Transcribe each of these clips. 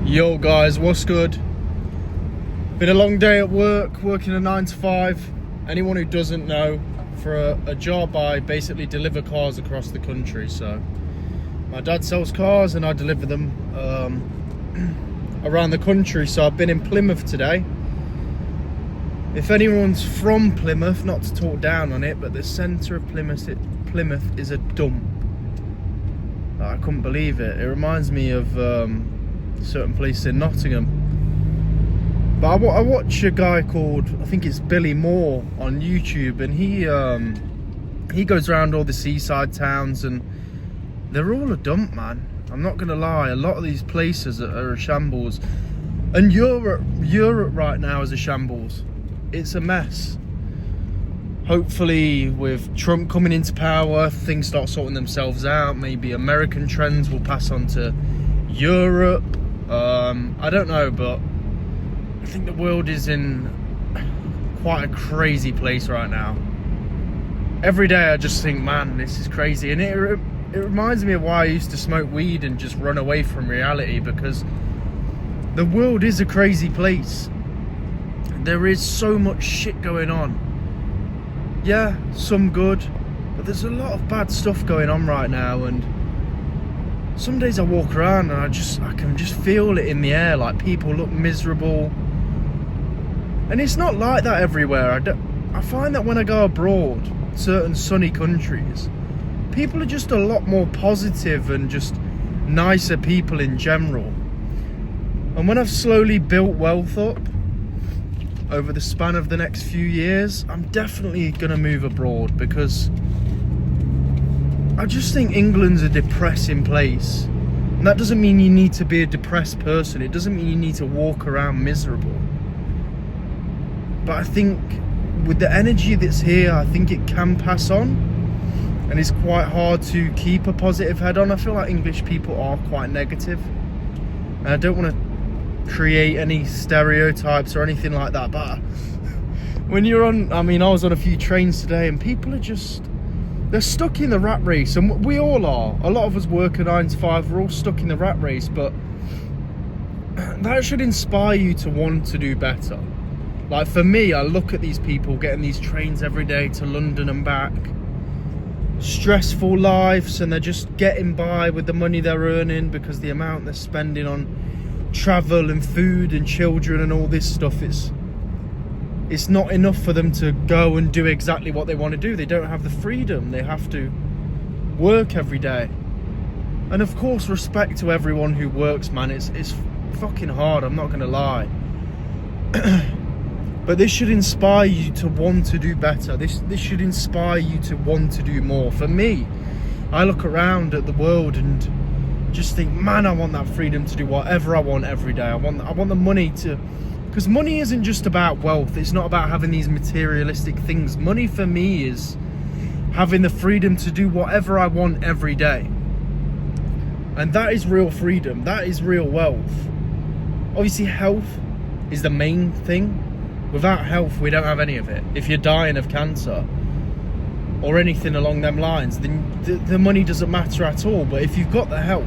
Yo guys, what's good? Been a long day at work, working a 9 to 5. Anyone who doesn't know, for a job I basically deliver cars across the country. So my dad sells cars and I deliver them around the country. So I've been in Plymouth today. If anyone's from Plymouth, not to talk down on it, but the centre of Plymouth is a dump. I couldn't believe it. It reminds me of certain place in Nottingham. But I watch a guy called, I think it's Billy Moore on YouTube, and he goes around all the seaside towns and they're all a dump, man. I'm not gonna lie, a lot of these places are a shambles. And Europe right now is a shambles. It's a mess. Hopefully with Trump coming into power, things start sorting themselves out. Maybe American trends will pass on to Europe. I don't know, but I think the world is in quite a crazy place right now. Every day I just think, man, this is crazy. And it reminds me of why I used to smoke weed and just run away from reality, because the world is a crazy place. There is so much shit going on. Yeah, some good, but there's a lot of bad stuff going on right now, and some days I walk around and I can just feel it in the air, like people look miserable. And it's not like that everywhere. I find that when I go abroad, certain sunny countries, people are just a lot more positive and just nicer people in general. And when I've slowly built wealth up over the span of the next few years, I'm definitely gonna move abroad, because I just think England's a depressing place. And that doesn't mean you need to be a depressed person. It doesn't mean you need to walk around miserable. But I think with the energy that's here, I think it can pass on. And it's quite hard to keep a positive head on. I feel like English people are quite negative. And I don't want to create any stereotypes or anything like that. But when you're on, I was on a few trains today and people are just, they're stuck in the rat race, and we all are. A lot of us work a 9 to 5, we're all stuck in the rat race, but that should inspire you to want to do better. Like for me, I look at these people getting these trains every day to London and back, stressful lives, and they're just getting by with the money they're earning, because the amount they're spending on travel and food and children and all this stuff, it's not enough for them to go and do exactly what they want to do. They don't have the freedom. They have to work every day. And of course, respect to everyone who works, man. It's fucking hard, I'm not gonna lie. But this should inspire you to want to do better. This should inspire you to want to do more. For me, I look around at the world and just think, man, I want that freedom to do whatever I want every day. I want the money to, because money isn't just about wealth. It's not about having these materialistic things. Money for me is having the freedom to do whatever I want every day. And that is real freedom. That is real wealth. Obviously, health is the main thing. Without health, we don't have any of it. If you're dying of cancer or anything along them lines, then the money doesn't matter at all. But if you've got the health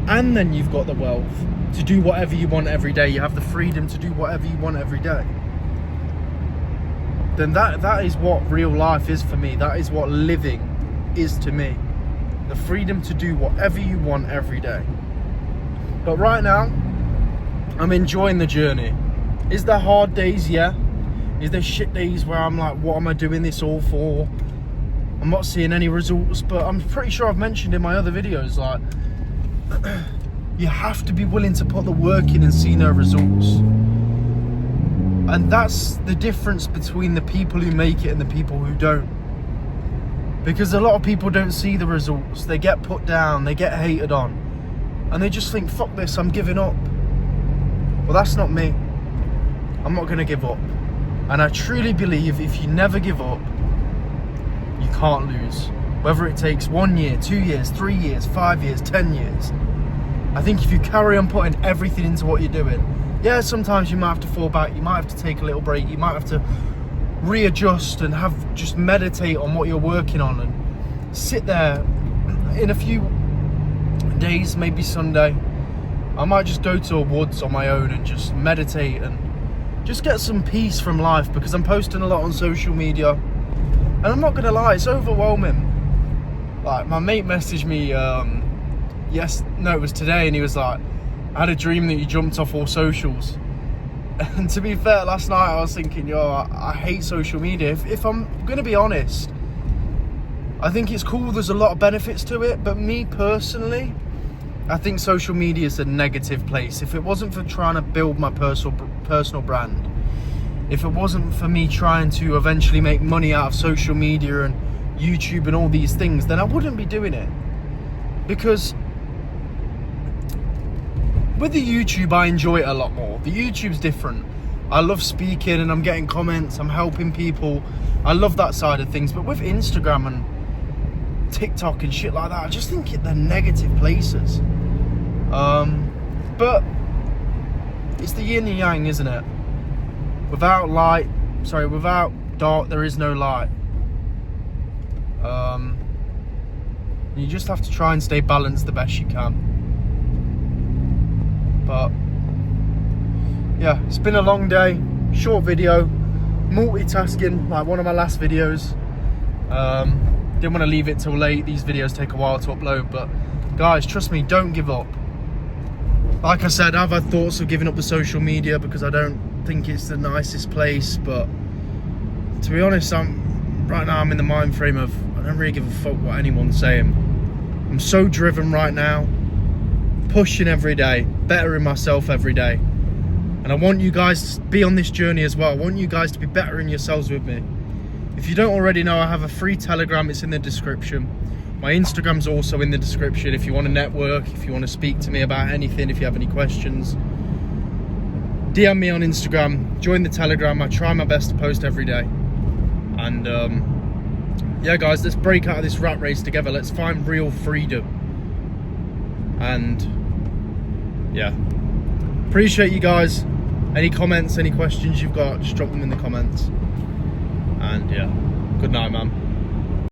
and then you've got the wealth to do whatever you want every day, you have the freedom to do whatever you want every day, then that is what real life is for me. That is what living is to me. The freedom to do whatever you want every day. But right now, I'm enjoying the journey. Is there hard days? Yeah. Is there shit days where I'm like, what am I doing this all for? I'm not seeing any results, but I'm pretty sure I've mentioned in my other videos, like, you have to be willing to put the work in and see no results. And that's the difference between the people who make it and the people who don't. Because a lot of people don't see the results. They get put down, they get hated on, and they just think, fuck this, I'm giving up. Well, that's not me. I'm not going to give up. And I truly believe if you never give up, you can't lose. Whether it takes 1 year, 2 years, 3 years, 5 years, 10 years. I think if you carry on putting everything into what you're doing, yeah, sometimes you might have to fall back, you might have to take a little break, you might have to readjust and just meditate on what you're working on and sit there in a few days, maybe Sunday, I might just go to a woods on my own and just meditate and just get some peace from life, because I'm posting a lot on social media, and I'm not gonna lie, it's overwhelming. Like, my mate messaged me, it was today, and he was like, I had a dream that you jumped off all socials. And to be fair, last night I was thinking, I hate social media. If I'm gonna be honest, I think it's cool, there's a lot of benefits to it, but me personally, I think social media is a negative place. If it wasn't for trying to build my personal brand, if it wasn't for me trying to eventually make money out of social media and YouTube and all these things, then I wouldn't be doing it. Because with the YouTube, I enjoy it a lot more. The YouTube's different. I love speaking and I'm getting comments, I'm helping people. I love that side of things. But with Instagram and TikTok and shit like that, I just think they're negative places. But it's the yin and yang, isn't it? Without dark, there is no light. You just have to try and stay balanced the best you can. But yeah, it's been a long day, short video, multitasking like one of my last videos. Didn't want to leave it till late. These videos take a while to upload, but guys, trust me, don't give up. Like I said, I've had thoughts of giving up the social media because I don't think it's the nicest place, but to be honest, right now I'm in the mind frame of I don't really give a fuck what anyone's saying. I'm so driven right now, pushing every day, bettering myself every day, and I want you guys to be on this journey as well. I want you guys to be bettering yourselves with me. If you don't already know, I have a free Telegram, it's in the description. My Instagram's also in the description if you want to network, if you want to speak to me about anything, if you have any questions. DM me on Instagram, join the Telegram. I try my best to post every day. And yeah guys, let's break out of this rat race together. Let's find real freedom. And yeah, appreciate you guys. Any comments, any questions you've got, just drop them in the comments. And yeah, good night, man.